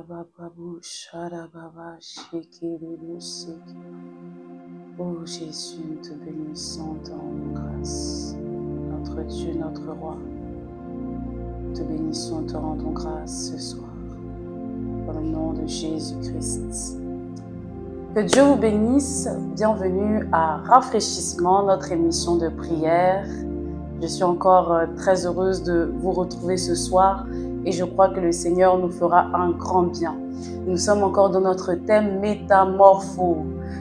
Bababu Sharababa Shekeribusi. Oh Jésus, nous te bénissons, te rendons grâce. Notre Dieu, notre Roi, nous te bénissons, te rendons grâce ce soir. Dans le nom de Jésus-Christ. Que Dieu vous bénisse. Bienvenue à Rafraîchissement, notre émission de prière. Je suis encore très heureuse de vous retrouver ce soir et je crois que le Seigneur nous fera un grand bien. Nous sommes encore dans notre thème métamorpho.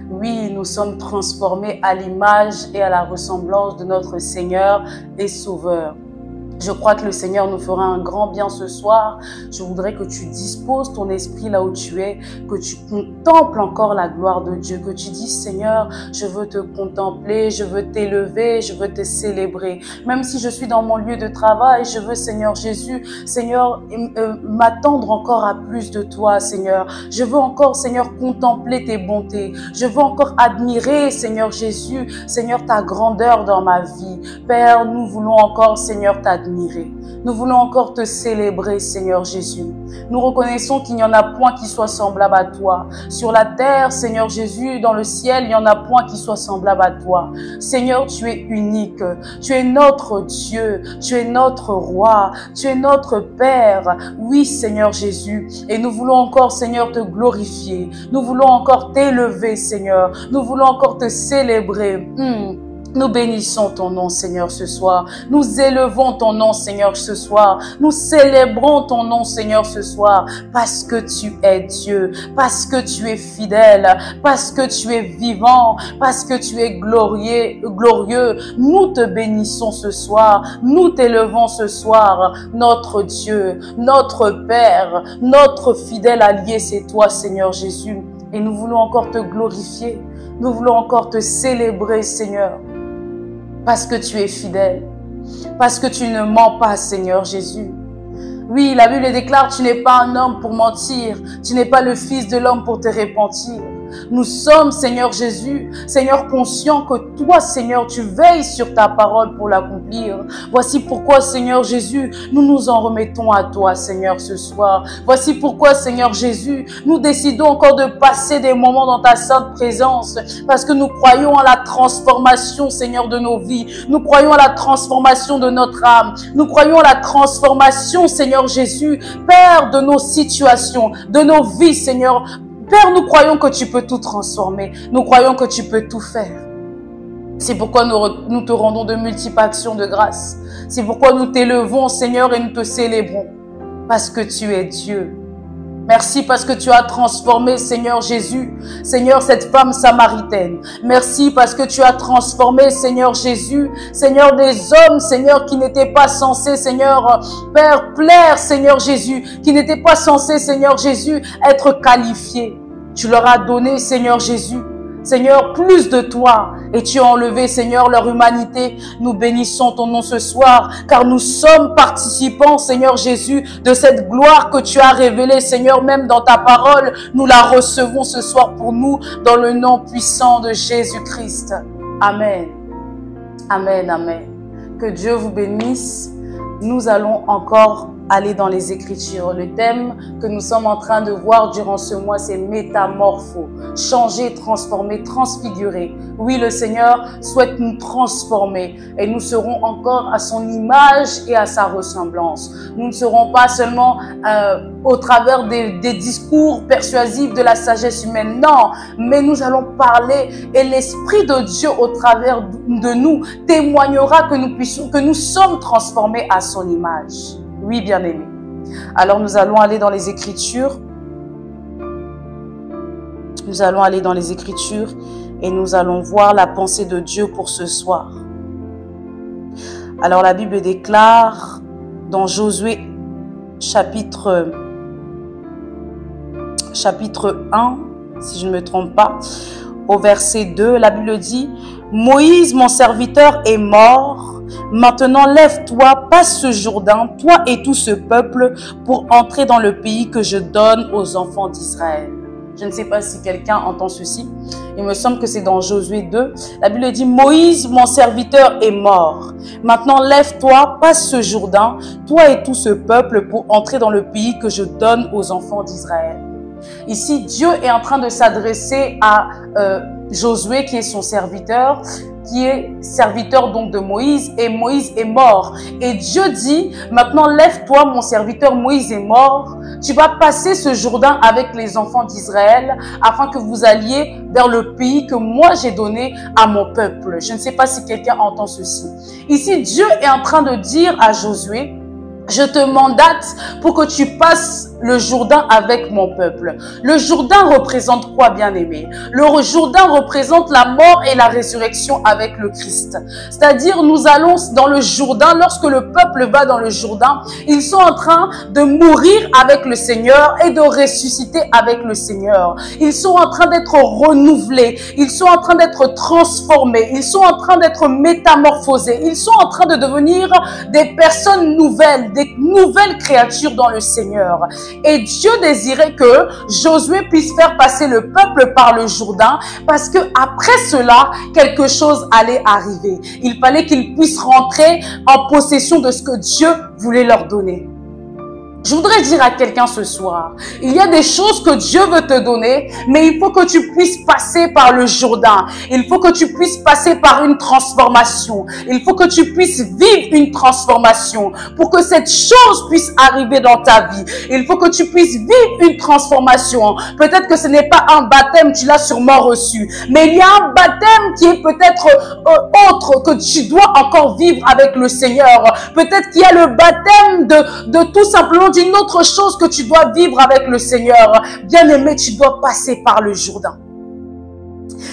Oui, nous sommes transformés à l'image et à la ressemblance de notre Seigneur et Sauveur. Je crois que le Seigneur nous fera un grand bien ce soir. Je voudrais que tu disposes ton esprit là où tu es, que tu contemples encore la gloire de Dieu, que tu dises Seigneur, je veux te contempler, je veux t'élever, je veux te célébrer. Même si je suis dans mon lieu de travail, je veux Seigneur Jésus, Seigneur, m'attendre encore à plus de toi Seigneur. Je veux encore Seigneur contempler tes bontés. Je veux encore admirer Seigneur Jésus, Seigneur ta grandeur dans ma vie. Père, nous voulons encore Seigneur t'admirer. Nous voulons encore te célébrer, Seigneur Jésus. Nous reconnaissons qu'il n'y en a point qui soit semblable à toi. Sur la terre, Seigneur Jésus, dans le ciel, il n'y en a point qui soit semblable à toi. Seigneur, tu es unique. Tu es notre Dieu. Tu es notre Roi. Tu es notre Père. Oui, Seigneur Jésus. Et nous voulons encore, Seigneur, te glorifier. Nous voulons encore t'élever, Seigneur. Nous voulons encore te célébrer. Nous bénissons ton nom, Seigneur, ce soir. Nous élevons ton nom, Seigneur, ce soir. Nous célébrons ton nom, Seigneur, ce soir. Parce que tu es Dieu, parce que tu es fidèle, parce que tu es vivant, parce que tu es glorieux. Nous te bénissons ce soir. Nous t'élevons ce soir. Notre Dieu, notre Père, notre fidèle allié, c'est toi, Seigneur Jésus. Et nous voulons encore te glorifier. Nous voulons encore te célébrer, Seigneur. Parce que tu es fidèle, parce que tu ne mens pas, Seigneur Jésus. Oui, la Bible déclare, tu n'es pas un homme pour mentir, tu n'es pas le fils de l'homme pour te repentir. Nous sommes, Seigneur Jésus, Seigneur, conscients que toi, Seigneur, tu veilles sur ta parole pour l'accomplir. Voici pourquoi, Seigneur Jésus, nous nous en remettons à toi, Seigneur, ce soir. Voici pourquoi, Seigneur Jésus, nous décidons encore de passer des moments dans ta sainte présence, parce que nous croyons à la transformation, Seigneur, de nos vies. Nous croyons à la transformation de notre âme. Nous croyons à la transformation, Seigneur Jésus, Père, de nos situations, de nos vies, Seigneur. Père, nous croyons que tu peux tout transformer. Nous croyons que tu peux tout faire. C'est pourquoi nous te rendons de multiples actions de grâce. C'est pourquoi nous t'élevons, Seigneur, et nous te célébrons. Parce que tu es Dieu. Merci parce que tu as transformé, Seigneur Jésus, Seigneur, cette femme samaritaine. Merci parce que tu as transformé, Seigneur Jésus, Seigneur, des hommes, Seigneur, qui n'étaient pas censés, Seigneur, Père, plaire, Seigneur Jésus, qui n'étaient pas censés, Seigneur Jésus, être qualifiés. Tu leur as donné, Seigneur Jésus, Seigneur, plus de toi, et tu as enlevé, Seigneur, leur humanité. Nous bénissons ton nom ce soir, car nous sommes participants, Seigneur Jésus, de cette gloire que tu as révélée, Seigneur, même dans ta parole. Nous la recevons ce soir pour nous, dans le nom puissant de Jésus-Christ. Amen. Amen, amen. Que Dieu vous bénisse. Nous allons encore aller dans les Écritures. Le thème que nous sommes en train de voir durant ce mois, c'est métamorpho. Changer, transformer, transfigurer. Oui, le Seigneur souhaite nous transformer et nous serons encore à son image et à sa ressemblance. Nous ne serons pas seulement au travers des discours persuasifs de la sagesse humaine, non, mais nous allons parler et l'Esprit de Dieu au travers de nous témoignera que nous sommes transformés à son image. Oui, bien-aimés. Alors, nous allons aller dans les Écritures. Nous allons aller dans les Écritures et nous allons voir la pensée de Dieu pour ce soir. Alors, la Bible déclare dans Josué chapitre 1, si je ne me trompe pas, au verset 2, la Bible dit « Moïse, mon serviteur, est mort. Maintenant, lève-toi, passe ce Jourdain, toi et tout ce peuple, pour entrer dans le pays que je donne aux enfants d'Israël. » Je ne sais pas si quelqu'un entend ceci. Il me semble que c'est dans Josué 2. La Bible dit, Moïse, mon serviteur, est mort. Maintenant, lève-toi, passe ce Jourdain, toi et tout ce peuple, pour entrer dans le pays que je donne aux enfants d'Israël. Ici, Dieu est en train de s'adresser à Josué, qui est son serviteur, qui est serviteur donc de Moïse, et Moïse est mort. Et Dieu dit, maintenant lève-toi, mon serviteur Moïse est mort, tu vas passer ce Jourdain avec les enfants d'Israël, afin que vous alliez vers le pays que moi j'ai donné à mon peuple. Je ne sais pas si quelqu'un entend ceci. Ici, Dieu est en train de dire à Josué, je te mandate pour que tu passes le Jourdain avec mon peuple. Le Jourdain représente quoi, bien-aimé? Le Jourdain représente la mort et la résurrection avec le Christ. C'est-à-dire, nous allons dans le Jourdain, lorsque le peuple va dans le Jourdain, ils sont en train de mourir avec le Seigneur et de ressusciter avec le Seigneur. Ils sont en train d'être renouvelés, ils sont en train d'être transformés, ils sont en train d'être métamorphosés, ils sont en train de devenir des personnes nouvelles, des nouvelles créatures dans le Seigneur. Et Dieu désirait que Josué puisse faire passer le peuple par le Jourdain, parce que après cela, quelque chose allait arriver. Il fallait qu'ils puissent rentrer en possession de ce que Dieu voulait leur donner. Je voudrais dire à quelqu'un ce soir, il y a des choses que Dieu veut te donner, mais il faut que tu puisses passer par le Jourdain. Il faut que tu puisses passer par une transformation. Il faut que tu puisses vivre une transformation pour que cette chose puisse arriver dans ta vie. Il faut que tu puisses vivre une transformation. Peut-être que ce n'est pas un baptême, tu l'as sûrement reçu, mais il y a un baptême qui est peut-être autre que tu dois encore vivre avec le Seigneur. Peut-être qu'il y a le baptême de tout simplement d'une autre chose que tu dois vivre avec le Seigneur. Bien-aimé, tu dois passer par le Jourdain.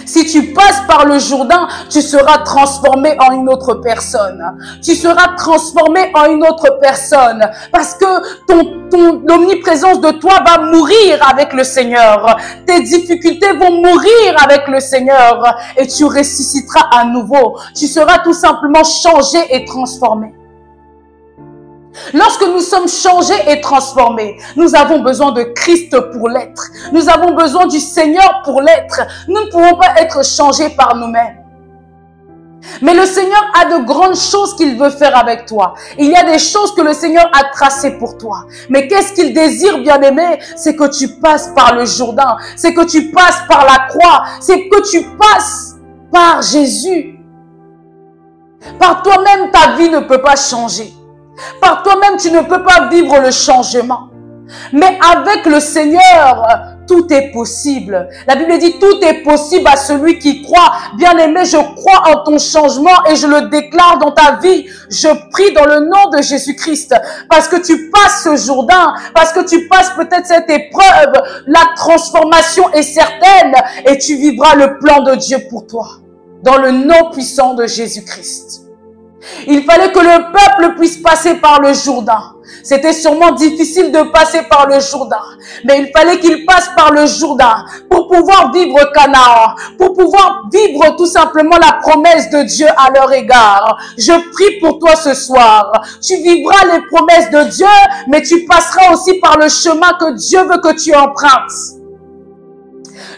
Si tu passes par le Jourdain, tu seras transformé en une autre personne. Tu seras transformé en une autre personne. Parce que l'omniprésence de toi va mourir avec le Seigneur. Tes difficultés vont mourir avec le Seigneur. Et tu ressusciteras à nouveau. Tu seras tout simplement changé et transformé. Lorsque nous sommes changés et transformés, nous avons besoin de Christ pour l'être. Nous avons besoin du Seigneur pour l'être. Nous ne pouvons pas être changés par nous-mêmes. Mais le Seigneur a de grandes choses qu'il veut faire avec toi. Il y a des choses que le Seigneur a tracées pour toi. Mais qu'est-ce qu'il désire, bien-aimé? C'est que tu passes par le Jourdain. C'est que tu passes par la croix. C'est que tu passes par Jésus. Par toi-même, ta vie ne peut pas changer. Par toi-même, tu ne peux pas vivre le changement. Mais avec le Seigneur, tout est possible. La Bible dit, tout est possible à celui qui croit. Bien-aimé, je crois en ton changement et je le déclare dans ta vie. Je prie dans le nom de Jésus-Christ. Parce que tu passes ce Jourdain, parce que tu passes peut-être cette épreuve, la transformation est certaine et tu vivras le plan de Dieu pour toi. Dans le nom puissant de Jésus-Christ. Il fallait que le peuple puisse passer par le Jourdain. C'était sûrement difficile de passer par le Jourdain, mais il fallait qu'ils passent par le Jourdain pour pouvoir vivre Canaan, pour pouvoir vivre tout simplement la promesse de Dieu à leur égard. Je prie pour toi ce soir. Tu vivras les promesses de Dieu, mais tu passeras aussi par le chemin que Dieu veut que tu empruntes.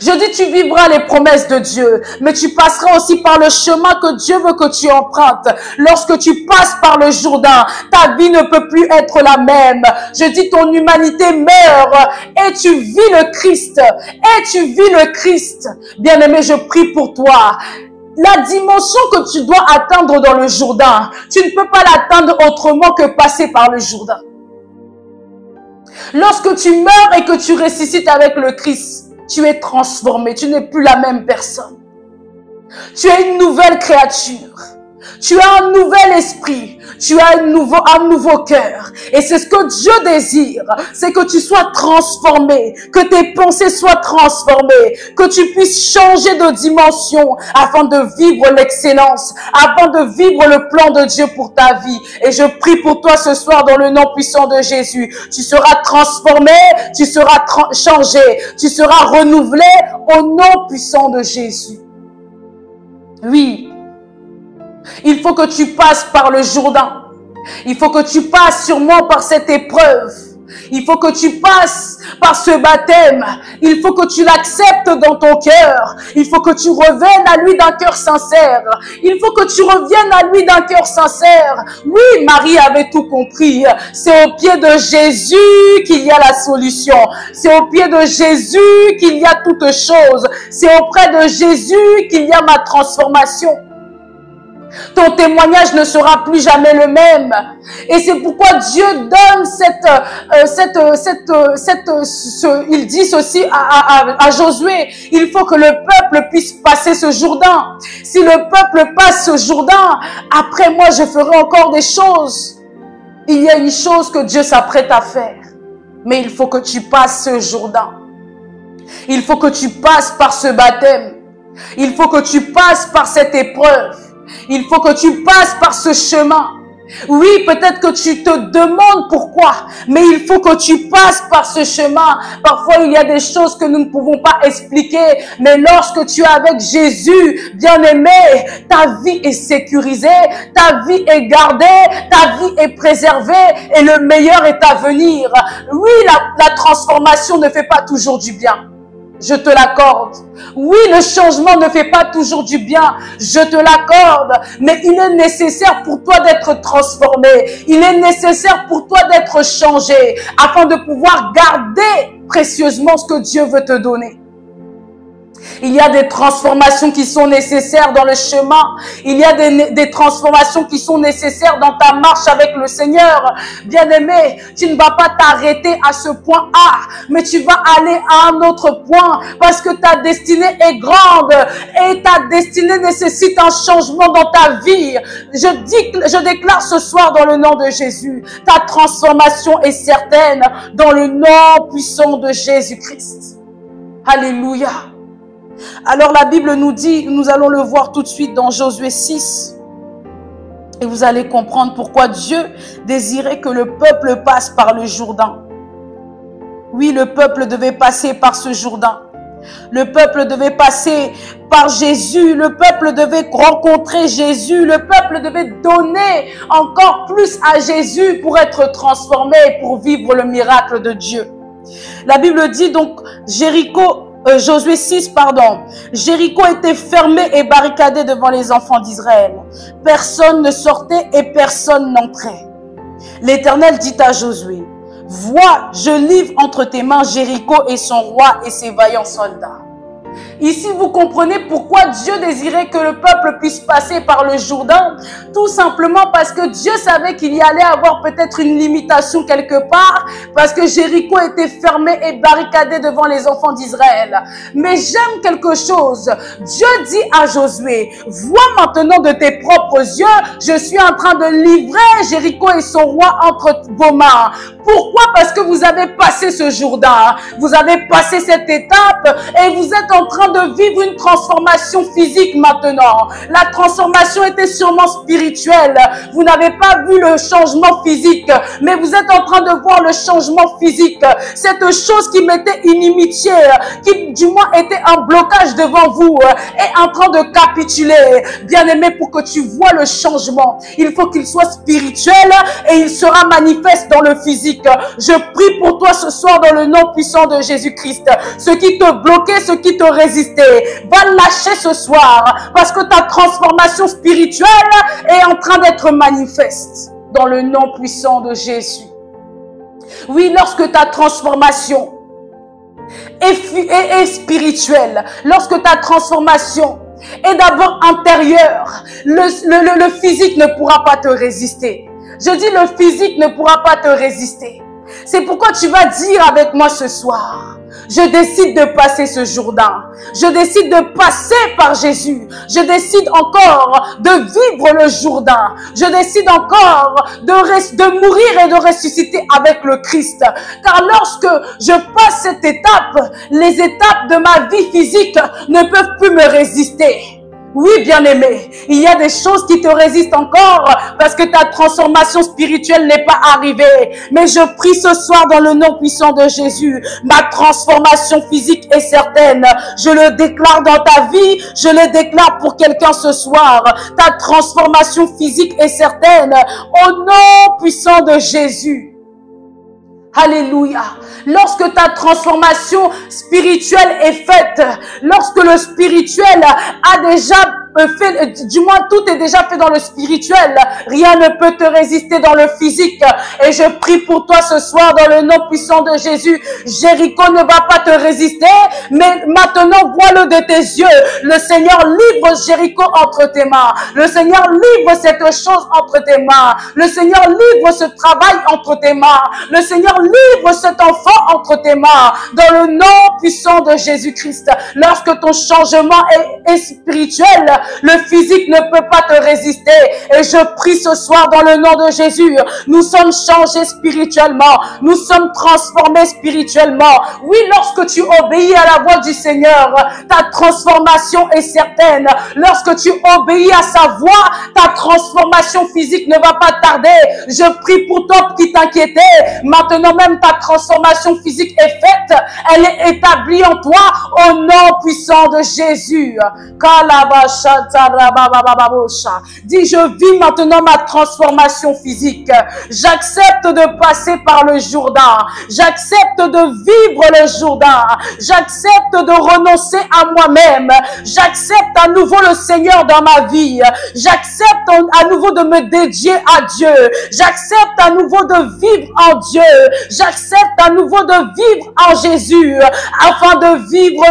Je dis, tu vivras les promesses de Dieu, mais tu passeras aussi par le chemin que Dieu veut que tu empruntes. Lorsque tu passes par le Jourdain, ta vie ne peut plus être la même. Je dis, ton humanité meurt et tu vis le Christ. Et tu vis le Christ. Bien-aimé, je prie pour toi. La dimension que tu dois atteindre dans le Jourdain, tu ne peux pas l'atteindre autrement que passer par le Jourdain. Lorsque tu meurs et que tu ressuscites avec le Christ, tu es transformé, tu n'es plus la même personne. Tu es une nouvelle créature. Tu as un nouvel esprit. Tu as un nouveau cœur. Et c'est ce que Dieu désire. C'est que tu sois transformé. Que tes pensées soient transformées. Que tu puisses changer de dimension afin de vivre l'excellence. Afin de vivre le plan de Dieu pour ta vie. Et je prie pour toi ce soir dans le nom puissant de Jésus. Tu seras transformé. Tu seras changé. Tu seras renouvelé au nom puissant de Jésus. Oui. Il faut que tu passes par le Jourdain. Il faut que tu passes sûrement par cette épreuve. Il faut que tu passes par ce baptême. Il faut que tu l'acceptes dans ton cœur. Il faut que tu reviennes à lui d'un cœur sincère. Il faut que tu reviennes à lui d'un cœur sincère. Oui, Marie avait tout compris. C'est au pied de Jésus qu'il y a la solution. C'est au pied de Jésus qu'il y a toute chose. C'est auprès de Jésus qu'il y a ma transformation. Ton témoignage ne sera plus jamais le même. Et c'est pourquoi Dieu donne il dit ceci à Josué. Il faut que le peuple puisse passer ce Jourdain. Si le peuple passe ce Jourdain, après moi je ferai encore des choses. Il y a une chose que Dieu s'apprête à faire. Mais il faut que tu passes ce Jourdain. Il faut que tu passes par ce baptême. Il faut que tu passes par cette épreuve. Il faut que tu passes par ce chemin. Oui, peut-être que tu te demandes pourquoi, mais il faut que tu passes par ce chemin. Parfois, il y a des choses que nous ne pouvons pas expliquer, mais lorsque tu es avec Jésus, bien-aimé, ta vie est sécurisée, ta vie est gardée, ta vie est préservée et le meilleur est à venir. Oui, la transformation ne fait pas toujours du bien. Je te l'accorde. Oui, le changement ne fait pas toujours du bien. Je te l'accorde. Mais il est nécessaire pour toi d'être transformé. Il est nécessaire pour toi d'être changé afin de pouvoir garder précieusement ce que Dieu veut te donner. Il y a des transformations qui sont nécessaires dans le chemin. Il y a des transformations qui sont nécessaires dans ta marche avec le Seigneur. Bien-aimé, tu ne vas pas t'arrêter à ce point A, mais tu vas aller à un autre point parce que ta destinée est grande et ta destinée nécessite un changement dans ta vie. Je déclare ce soir dans le nom de Jésus, ta transformation est certaine dans le nom puissant de Jésus-Christ. Alléluia. Alors la Bible nous dit, nous allons le voir tout de suite dans Josué 6. Et vous allez comprendre pourquoi Dieu désirait que le peuple passe par le Jourdain. Oui, le peuple devait passer par ce Jourdain. Le peuple devait passer par Jésus. Le peuple devait rencontrer Jésus. Le peuple devait donner encore plus à Jésus pour être transformé et pour vivre le miracle de Dieu. La Bible dit donc, Josué 6, pardon. Jéricho était fermé et barricadé devant les enfants d'Israël. Personne ne sortait et personne n'entrait. L'Éternel dit à Josué, « Vois, je livre entre tes mains Jéricho et son roi et ses vaillants soldats. » Ici, vous comprenez pourquoi Dieu désirait que le peuple puisse passer par le Jourdain. Tout simplement parce que Dieu savait qu'il y allait avoir peut-être une limitation quelque part. Parce que Jéricho était fermé et barricadé devant les enfants d'Israël. Mais j'aime quelque chose. Dieu dit à Josué, vois maintenant de tes propres yeux, je suis en train de livrer Jéricho et son roi entre vos mains. Pourquoi? Parce que vous avez passé ce Jourdain. Vous avez passé cette étape et vous êtes en train de vivre une transformation physique maintenant. La transformation était sûrement spirituelle. Vous n'avez pas vu le changement physique, mais vous êtes en train de voir le changement physique. Cette chose qui mettait inimitié, qui du moins était un blocage devant vous, est en train de capituler. Bien-aimé, pour que tu vois le changement, il faut qu'il soit spirituel et il sera manifeste dans le physique. Je prie pour toi ce soir dans le nom puissant de Jésus-Christ. Ce qui te bloquait, ce qui te résistait, va lâcher ce soir parce que ta transformation spirituelle est en train d'être manifeste dans le nom puissant de Jésus. Oui, lorsque ta transformation est spirituelle, lorsque ta transformation est d'abord intérieure, le physique ne pourra pas te résister. Je dis le physique ne pourra pas te résister. C'est pourquoi tu vas dire avec moi ce soir, je décide de passer ce Jourdain. Je décide de passer par Jésus. Je décide encore de vivre le Jourdain. Je décide encore de mourir et de ressusciter avec le Christ. Car lorsque je passe cette étape, les étapes de ma vie physique ne peuvent plus me résister. Oui, bien-aimé, il y a des choses qui te résistent encore parce que ta transformation spirituelle n'est pas arrivée. Mais je prie ce soir dans le nom puissant de Jésus. Ma transformation physique est certaine. Je le déclare dans ta vie, je le déclare pour quelqu'un ce soir. Ta transformation physique est certaine au nom puissant de Jésus. Alléluia. Lorsque ta transformation spirituelle est faite, lorsque le spirituel a déjà fait, du moins tout est déjà fait dans le spirituel, rien ne peut te résister dans le physique. Et je prie pour toi ce soir dans le nom puissant de Jésus. Jéricho ne va pas te résister, mais maintenant vois-le de tes yeux. Le Seigneur livre Jéricho entre tes mains. Le Seigneur livre cette chose entre tes mains. Le Seigneur livre ce travail entre tes mains. Le Seigneur livre cet enfant entre tes mains. Dans le nom puissant de Jésus-Christ. Lorsque ton changement est spirituel, le physique ne peut pas te résister. Et je prie ce soir dans le nom de Jésus. Nous sommes changés spirituellement. Nous sommes transformés spirituellement. Oui, lorsque tu obéis à la voix du Seigneur, ta transformation est certaine. Lorsque tu obéis à sa voix, ta transformation physique ne va pas tarder. Je prie pour toi qui t'inquiétais. Maintenant même ta transformation physique est faite. Elle est établie en toi au nom puissant de Jésus. Dis, je vis maintenant ma transformation physique. J'accepte de passer par le Jourdain. J'accepte de vivre le Jourdain. J'accepte de renoncer à moi-même. J'accepte à nouveau le Seigneur dans ma vie. J'accepte à nouveau de me dédier à Dieu. J'accepte à nouveau de vivre en Dieu. J'accepte à nouveau de vivre en Jésus afin de vivre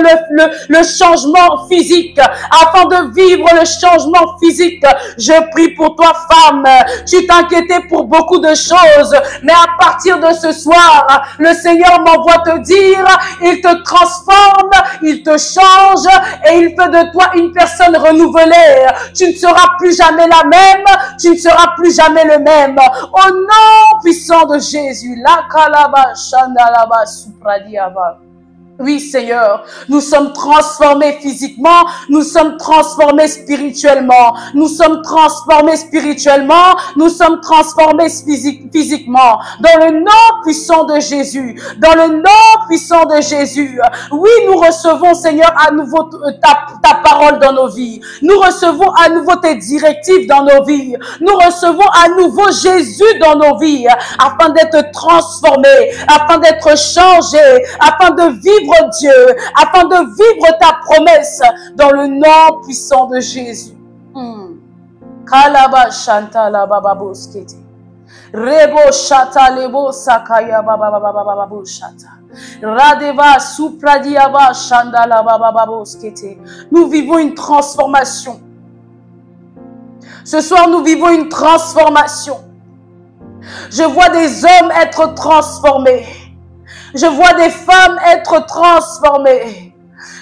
le changement physique. Afin de vivre le changement physique. Je prie pour toi, femme. Tu t'inquiétais pour beaucoup de choses. Mais à partir de ce soir, le Seigneur m'envoie te dire, il te transforme, il te change et il fait de toi une personne renouvelée. Tu ne seras plus jamais la même, tu ne seras plus jamais le même. Au nom puissant de Jésus. La kalaba shandalaba supradiava. Oui, Seigneur, nous sommes transformés physiquement, nous sommes transformés spirituellement, nous sommes transformés spirituellement, nous sommes transformés physiquement. Dans le nom puissant de Jésus, dans le nom puissant de Jésus. Oui, nous recevons, Seigneur, à nouveau ta parole dans nos vies. Nous recevons à nouveau tes directives dans nos vies. Nous recevons à nouveau Jésus dans nos vies, afin d'être transformés, afin d'être changés, afin de vivre Dieu, afin de vivre ta promesse dans le nom puissant de Jésus. Kalaba shanta la bababo skete. Rebo shata lebo sakaya bababo shata. Radeva supradiava shanda la bababo skete. Nous vivons une transformation. Ce soir, nous vivons une transformation. Je vois des hommes être transformés. Je vois des femmes être transformées.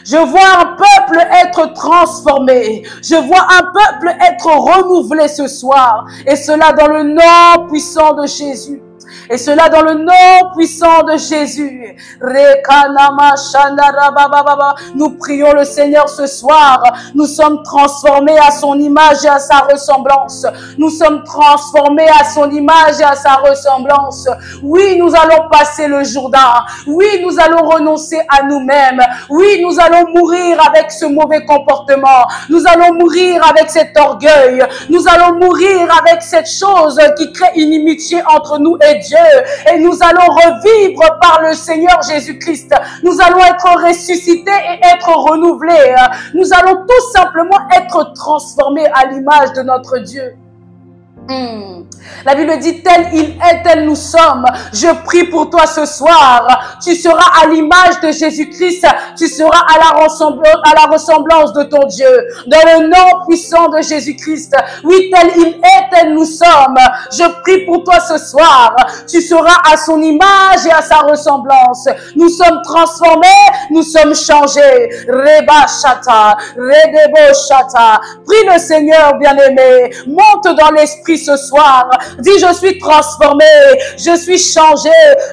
Je vois un peuple être transformé. Je vois un peuple être renouvelé ce soir. Et cela dans le nom puissant de Jésus. Et cela dans le nom puissant de Jésus. Nous prions le Seigneur ce soir. Nous sommes transformés à son image et à sa ressemblance. Nous sommes transformés à son image et à sa ressemblance. Oui, nous allons passer le Jourdain. Oui, nous allons renoncer à nous-mêmes. Oui, nous allons mourir avec ce mauvais comportement. Nous allons mourir avec cet orgueil. Nous allons mourir avec cette chose qui crée une inimitié entre nous et Dieu. Et nous allons revivre par le Seigneur Jésus-Christ. Nous allons être ressuscités et être renouvelés. Nous allons tout simplement être transformés à l'image de notre Dieu. La Bible dit, tel il est, tel nous sommes. Je prie pour toi ce soir. Tu seras à l'image de Jésus-Christ. Tu seras à la ressemblance de ton Dieu. Dans le nom puissant de Jésus-Christ. Oui, tel il est, tel nous sommes. Je prie pour toi ce soir. Tu seras à son image et à sa ressemblance. Nous sommes transformés, nous sommes changés. Reba shata, redebo shata. Prie le Seigneur bien-aimé. Monte dans l'esprit ce soir. Dis, je suis transformé, je suis changé,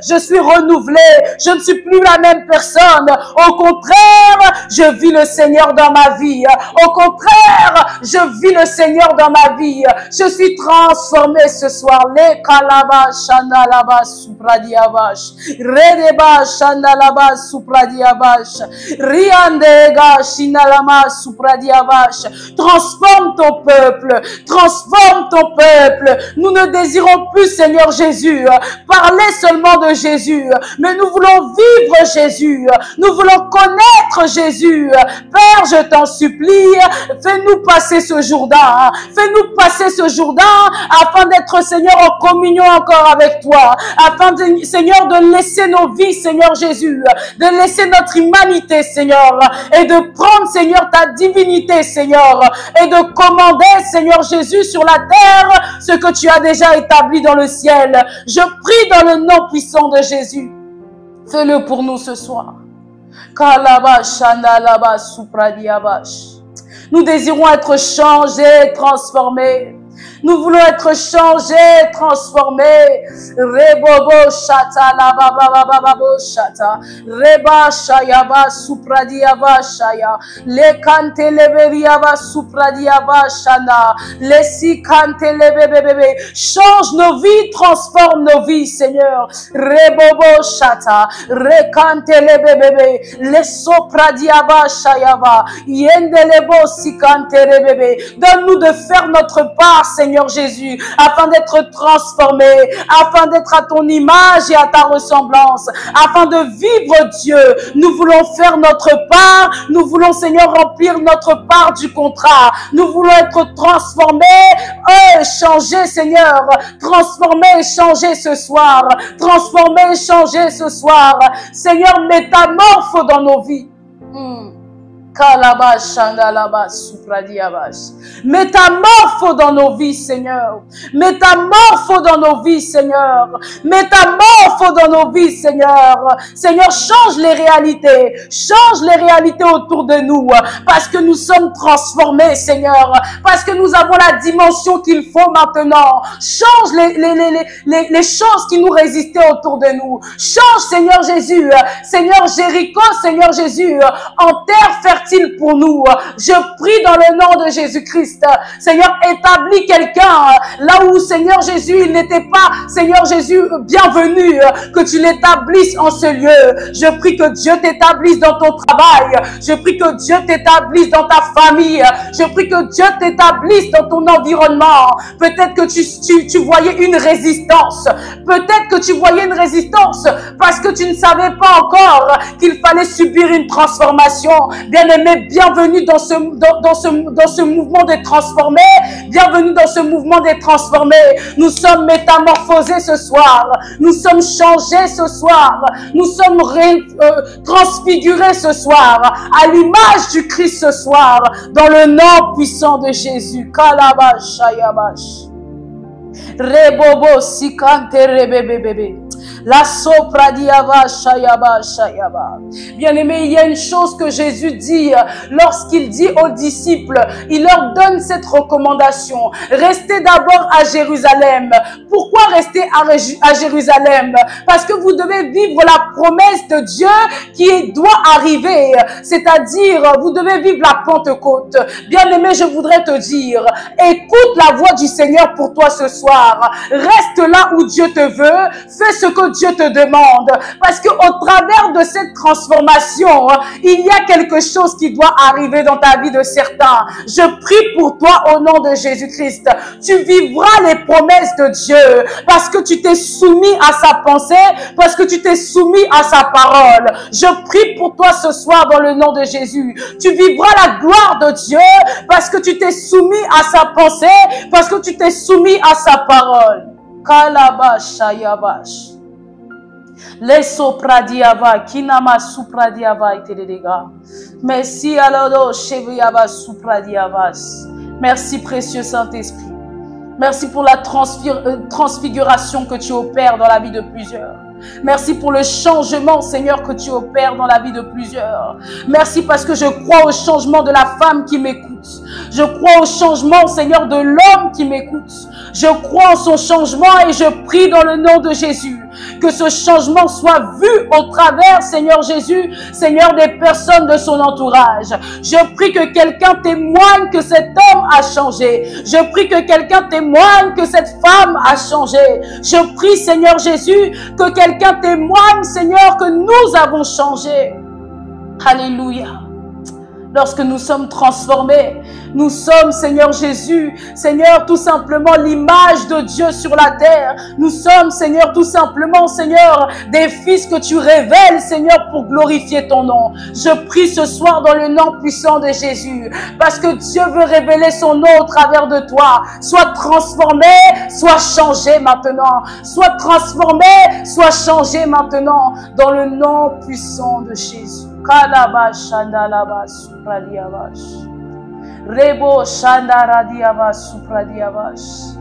je suis renouvelé, je ne suis plus la même personne. Au contraire, je vis le Seigneur dans ma vie. Au contraire, je vis le Seigneur dans ma vie. Je suis transformé ce soir. Le kalaba shandalaba supradiavash. Redeba shandalaba supradiavash. Riandega shinalama supradiavash. Transforme ton peuple. Transforme ton peuple. peuple. Nous ne désirons plus, Seigneur Jésus, parler seulement de Jésus, mais nous voulons vivre Jésus. Nous voulons connaître Jésus. Père, je t'en supplie, fais-nous passer ce Jourdain. Fais-nous passer ce Jourdain afin d'être, Seigneur, en communion encore avec toi. Afin, Seigneur, de laisser nos vies, Seigneur Jésus, de laisser notre humanité, Seigneur, et de prendre, Seigneur, ta divinité, Seigneur, et de commander, Seigneur Jésus, sur la terre, ce que tu as déjà établi dans le ciel. Je prie dans le nom puissant de Jésus. Fais-le pour nous ce soir. Nous désirons être changés, transformés. Nous voulons être changés, transformés. Rebobo shata la baba baba shata. Reba shayaba supradiaba shaya. Le kante leberiaba supradiaba shana. Le si kante lebebebebe. Change nos vies, transforme nos vies, Seigneur. Rebobo shata. Rekante lebebebe. Le sopradiaba shayaba. Yendelebo si kante lebebe. Donne-nous de faire notre part, Seigneur Jésus, afin d'être transformé, afin d'être à ton image et à ta ressemblance, afin de vivre Dieu. Nous voulons faire notre part, nous voulons, Seigneur, remplir notre part du contrat. Nous voulons être transformés, changer, Seigneur, transformés et changer ce soir, transformés et changer ce soir. Seigneur, métamorphe dans nos vies. Métamorphe dans nos vies, Seigneur. Métamorphe dans nos vies, Seigneur. Métamorphe dans nos vies, Seigneur. Seigneur, change les réalités. Change les réalités autour de nous. Parce que nous sommes transformés, Seigneur. Parce que nous avons la dimension qu'il faut maintenant. Change les choses qui nous résistaient autour de nous. Change, Seigneur Jésus. Seigneur Jéricho, Seigneur Jésus, en terre fertile pour nous. Je prie dans le nom de Jésus-Christ. Seigneur, établis quelqu'un là où, Seigneur Jésus, il n'était pas, Seigneur Jésus, bienvenu, que tu l'établisses en ce lieu. Je prie que Dieu t'établisse dans ton travail. Je prie que Dieu t'établisse dans ta famille. Je prie que Dieu t'établisse dans ton environnement. Peut-être que tu voyais une résistance. Peut-être que tu voyais une résistance parce que tu ne savais pas encore qu'il fallait subir une transformation. Bien-aimé, bienvenue dans ce mouvement des transformés. Bienvenue dans ce mouvement des transformés. Nous sommes métamorphosés ce soir. Nous sommes changés ce soir. Nous sommes transfigurés ce soir. À l'image du Christ ce soir. Dans le nom puissant de Jésus. Kalabash, Shayabash. Rebobo, Sikante, Rebebebebe. La sopradiava shayaba shayaba. Bien-aimé, il y a une chose que Jésus dit lorsqu'il dit aux disciples, il leur donne cette recommandation. Restez d'abord à Jérusalem. Pourquoi rester à Jérusalem? Parce que vous devez vivre la promesse de Dieu qui doit arriver. C'est-à-dire, vous devez vivre la Pentecôte. Bien-aimé, je voudrais te dire, écoute la voix du Seigneur pour toi ce soir. Reste là où Dieu te veut. Fais ce que Dieu te demande, parce que au travers de cette transformation, il y a quelque chose qui doit arriver dans ta vie de certains. Je prie pour toi au nom de Jésus-Christ. Tu vivras les promesses de Dieu, parce que tu t'es soumis à sa pensée, parce que tu t'es soumis à sa parole. Je prie pour toi ce soir dans le nom de Jésus. Tu vivras la gloire de Dieu, parce que tu t'es soumis à sa pensée, parce que tu t'es soumis à sa parole. Kalabash Shayabash. Les sopradiava, kinama supradiava itelega. Merci alors, cheviava supradiavas. Merci précieux Saint-Esprit. Merci pour la transfiguration que tu opères dans la vie de plusieurs. Merci pour le changement, Seigneur, que tu opères dans la vie de plusieurs. Merci parce que je crois au changement de la femme qui m'écoute. Je crois au changement, Seigneur, de l'homme qui m'écoute. Je crois en son changement et je prie dans le nom de Jésus que ce changement soit vu au travers, Seigneur Jésus, Seigneur, des personnes de son entourage. Je prie que quelqu'un témoigne que cet homme a changé. Je prie que quelqu'un témoigne que cette femme a changé. Je prie, Seigneur Jésus, que quelqu'un témoigne, Seigneur, que nous avons changé. Alléluia. Lorsque nous sommes transformés, nous sommes, Seigneur Jésus, Seigneur, tout simplement l'image de Dieu sur la terre. Nous sommes, Seigneur, tout simplement, Seigneur, des fils que tu révèles, Seigneur, pour glorifier ton nom. Je prie ce soir dans le nom puissant de Jésus, parce que Dieu veut révéler son nom au travers de toi. Sois transformé, sois changé maintenant. Sois transformé, sois changé maintenant, dans le nom puissant de Jésus. Kalabash Shandalaba Supradiabash. Rebo Shandaradiaba Supradiabash.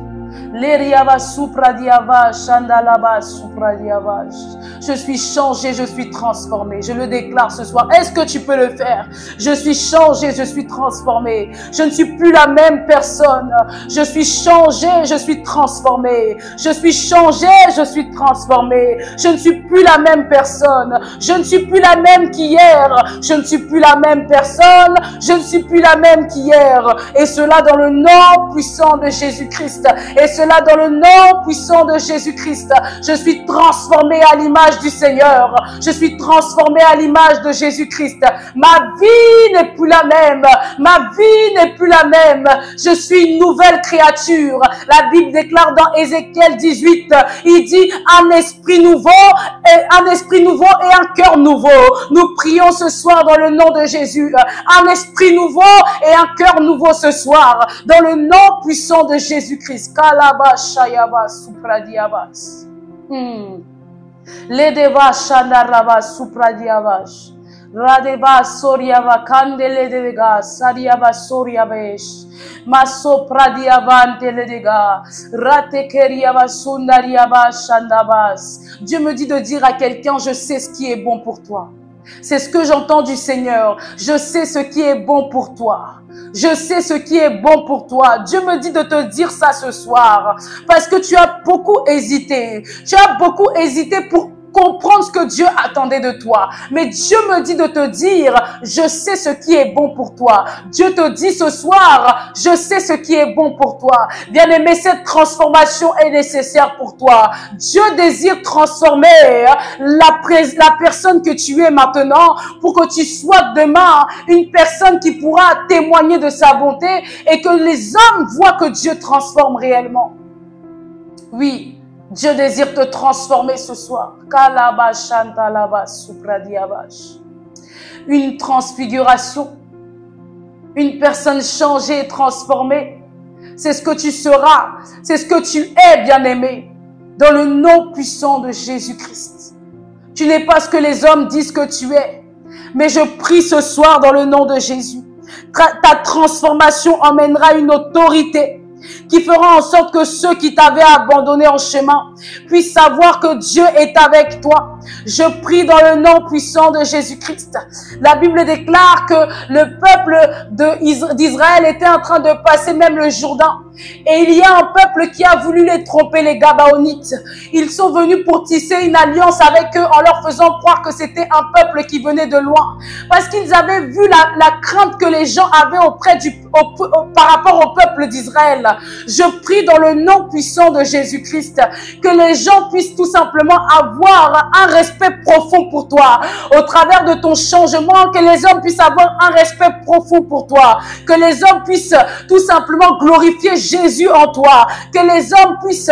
Leriaba Supradiabash Shandalaba Supradiabash. Je suis changé, je suis transformé. Je le déclare ce soir. Est-ce que tu peux le faire? Je suis changé, je suis transformé. Je ne suis plus la même personne. Je suis changé, je suis transformé. Je suis changé, je suis transformé. Je ne suis plus la même personne. Je ne suis plus la même qu'hier. Je ne suis plus la même personne. Je ne suis plus la même qu'hier. Et cela dans le nom puissant de Jésus-Christ. Et cela dans le nom puissant de Jésus-Christ. Je suis transformé à l'image du Seigneur. Je suis transformé à l'image de Jésus-Christ. Ma vie n'est plus la même. Ma vie n'est plus la même. Je suis une nouvelle créature. La Bible déclare dans Ézéchiel 18, il dit un esprit nouveau et un cœur nouveau. Nous prions ce soir dans le nom de Jésus. Un esprit nouveau et un cœur nouveau ce soir. Dans le nom puissant de Jésus-Christ. Kalabashayaba Supradiabas. Ledeva Shandaraba Supradiabash. Radeva Soriava Kandele Dega Sariaba Soriabesh. Maso Pradiavante Ledega. Ratekeriava Sundariaba Shandabas. Dieu me dit de dire à quelqu'un, je sais ce qui est bon pour toi. C'est ce que j'entends du Seigneur. Je sais ce qui est bon pour toi. Je sais ce qui est bon pour toi. Dieu me dit de te dire ça ce soir. Parce que tu as beaucoup hésité. Tu as beaucoup hésité pour comprendre ce que Dieu attendait de toi. Mais Dieu me dit de te dire, je sais ce qui est bon pour toi. Dieu te dit ce soir, je sais ce qui est bon pour toi. Bien-aimé, cette transformation est nécessaire pour toi. Dieu désire transformer la personne que tu es maintenant pour que tu sois demain une personne qui pourra témoigner de sa bonté et que les hommes voient que Dieu transforme réellement. Oui. Dieu désire te transformer ce soir. Une transfiguration, une personne changée et transformée, c'est ce que tu seras, c'est ce que tu es, bien-aimé, dans le nom puissant de Jésus-Christ. Tu n'es pas ce que les hommes disent que tu es, mais je prie ce soir dans le nom de Jésus. Ta transformation emmènera une autorité qui fera en sorte que ceux qui t'avaient abandonné en chemin puissent savoir que Dieu est avec toi. Je prie dans le nom puissant de Jésus-Christ. La Bible déclare que le peuple d'Israël était en train de passer même le Jourdain. Et il y a un peuple qui a voulu les tromper, les Gabaonites. Ils sont venus pour tisser une alliance avec eux en leur faisant croire que c'était un peuple qui venait de loin. Parce qu'ils avaient vu la crainte que les gens avaient par rapport au peuple d'Israël. Je prie dans le nom puissant de Jésus-Christ que les gens puissent tout simplement avoir un respect profond pour toi. Au travers de ton changement, que les hommes puissent avoir un respect profond pour toi. Que les hommes puissent tout simplement glorifier Jésus en toi. Que les hommes puissent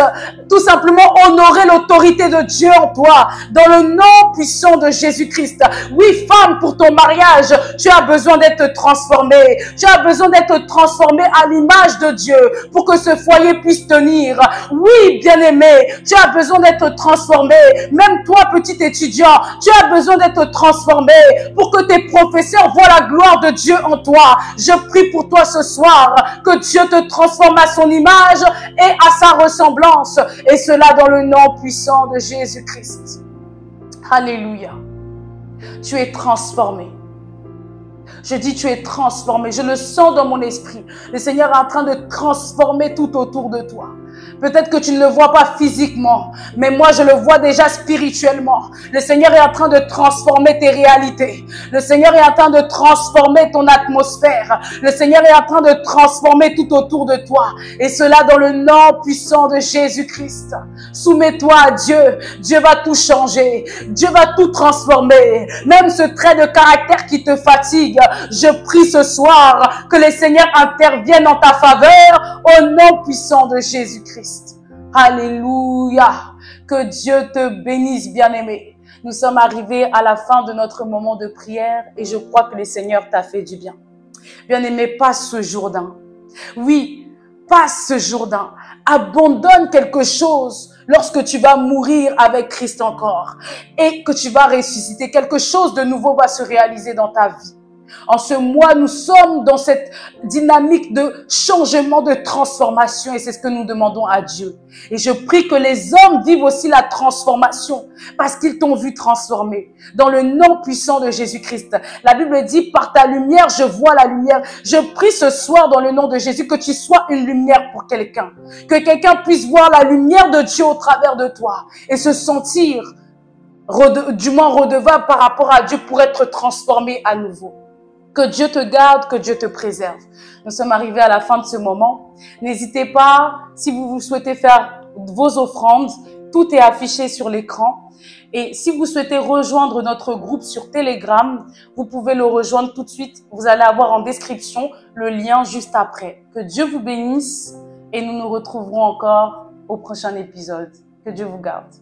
tout simplement honorer l'autorité de Dieu en toi. Dans le nom puissant de Jésus-Christ. Oui, femme, pour ton mariage, tu as besoin d'être transformée. Tu as besoin d'être transformée à l'image de Dieu pour que ce foyer puisse tenir. Oui, bien-aimé, tu as besoin d'être transformé. Même toi, petit étudiant, tu as besoin d'être transformé pour que tes professeurs voient la gloire de Dieu en toi. Je prie pour toi ce soir que Dieu te transforme à son image et à sa ressemblance. Et cela dans le nom puissant de Jésus-Christ. Alléluia. Tu es transformé. Je dis, tu es transformé. Je le sens dans mon esprit. Le Seigneur est en train de transformer tout autour de toi. Peut-être que tu ne le vois pas physiquement, mais moi je le vois déjà spirituellement. Le Seigneur est en train de transformer tes réalités. Le Seigneur est en train de transformer ton atmosphère. Le Seigneur est en train de transformer tout autour de toi. Et cela dans le nom puissant de Jésus-Christ. Soumets-toi à Dieu. Dieu va tout changer. Dieu va tout transformer. Même ce trait de caractère qui te fatigue, je prie ce soir que le Seigneur intervienne en ta faveur au nom puissant de Jésus-Christ. Alléluia. Que Dieu te bénisse, bien-aimé. Nous sommes arrivés à la fin de notre moment de prière et je crois que le Seigneur t'a fait du bien. Bien-aimé, passe ce Jourdain. Oui, passe ce Jourdain. Abandonne quelque chose lorsque tu vas mourir avec Christ encore et que tu vas ressusciter. Quelque chose de nouveau va se réaliser dans ta vie. En ce mois, nous sommes dans cette dynamique de changement, de transformation et c'est ce que nous demandons à Dieu. Et je prie que les hommes vivent aussi la transformation parce qu'ils t'ont vu transformer. Dans le nom puissant de Jésus-Christ. La Bible dit, par ta lumière, je vois la lumière. Je prie ce soir dans le nom de Jésus que tu sois une lumière pour quelqu'un. Que quelqu'un puisse voir la lumière de Dieu au travers de toi et se sentir dûment redevable par rapport à Dieu pour être transformé à nouveau. Que Dieu te garde, que Dieu te préserve. Nous sommes arrivés à la fin de ce moment. N'hésitez pas, si vous souhaitez faire vos offrandes, tout est affiché sur l'écran. Et si vous souhaitez rejoindre notre groupe sur Telegram, vous pouvez le rejoindre tout de suite. Vous allez avoir en description le lien juste après. Que Dieu vous bénisse et nous nous retrouverons encore au prochain épisode. Que Dieu vous garde.